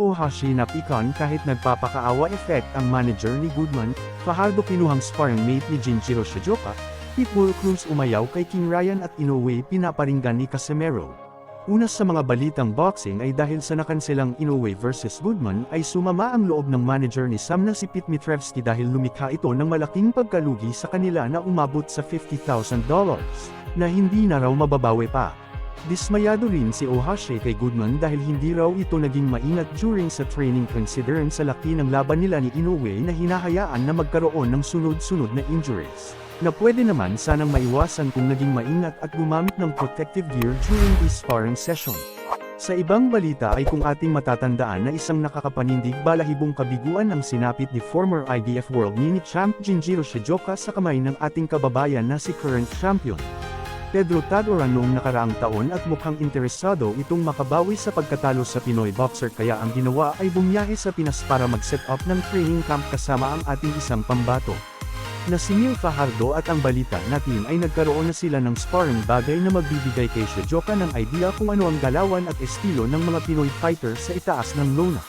Ohashi napikan kahit nagpapakaawa effect ang manager ni Goodman, Fajardo kinuhang sparring mate ni Jinjiro Shijoka, Pitbull Cruz umayaw kay King Ryan at Inoue pinaparinggan ni Casimero. Una sa mga balitang boxing ay dahil sa nakanselang Inoue vs Goodman ay sumama ang loob ng manager ni Sam na si Pete Mitrevsky dahil lumikha ito ng malaking pagkalugi sa kanila na umabot sa $50,000, na hindi na raw mababawi pa. Dismayado rin si Ohashi kay Goodman dahil hindi raw ito naging maingat during sa training considering sa laki ng laban nila ni Inoue na hinahayaan na magkaroon ng sunod-sunod na injuries, na pwede naman sanang maiwasan kung naging maingat at gumamit ng protective gear during the sparring session. Sa ibang balita ay kung ating matatandaan na isang nakakapanindig balahibong kabiguan ang sinapit ni former IBF World Mini Champ Jinjiro Shijoka sa kamay ng ating kababayan na si current champion Pedro Tadoran noong nakaraang taon at mukhang interesado itong makabawi sa pagkatalo sa Pinoy boxer kaya ang ginawa ay bumiyahe sa Pinas para mag-set up ng training camp kasama ang ating isang pambato na si Neil Fajardo at ang balita natin ay nagkaroon na sila ng sparring bagay na magbibigay kay Shijoka ng idea kung ano ang galawan at estilo ng mga Pinoy fighter sa itaas ng lona.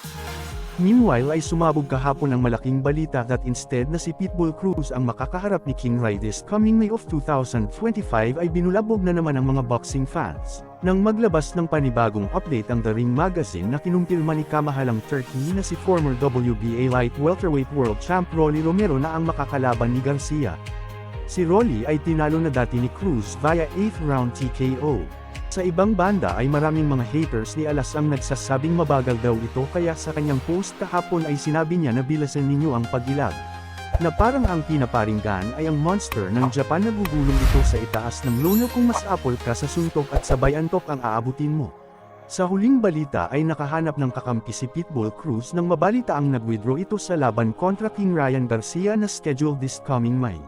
Meanwhile ay sumabog kahapon ang malaking balita that instead na si Pitbull Cruz ang makakaharap ni King Ryan this coming May of 2025 ay binulabog na naman ang mga boxing fans, nang maglabas ng panibagong update ang The Ring Magazine na kinumpirma ni kamahalang Turkey na si former WBA light welterweight world champ Rolly Romero na ang makakalaban ni Garcia. Si Rolly ay tinalo na dati ni Cruz via 8th round TKO. Sa ibang banda ay maraming mga haters ni Alas ang nagsasabing mabagal daw ito kaya sa kanyang post kahapon ay sinabi niya na bilasan ninyo ang pag-ilag. Na parang ang pinaparinggan ay ang monster ng Japan na gugulong ito sa itaas ng lona kung mas apol ka sa suntok at sabay antok ang aabutin mo. Sa huling balita ay nakahanap ng kakampi si Pitbull Cruz nang mabalita ang nag-withdraw ito sa laban kontra King Ryan Garcia na scheduled this coming May.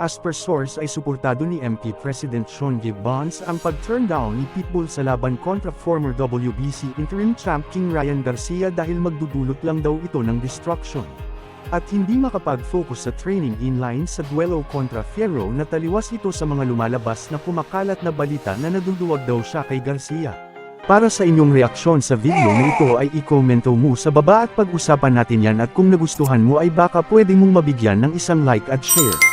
As per source ay suportado ni MP President Sean Gibbons ang pag-turn down ni Pitbull sa laban kontra former WBC interim champ King Ryan Garcia dahil magdudulot lang daw ito ng destruction. At hindi makapag-focus sa training inline sa duelo kontra Fierro na taliwas ito sa mga lumalabas na kumakalat na balita na naduduwag daw siya kay Garcia. Para sa inyong reaksyon sa video na ito ay i-commento mo sa baba at pag-usapan natin yan at kung nagustuhan mo ay baka pwede mong mabigyan ng isang like at share.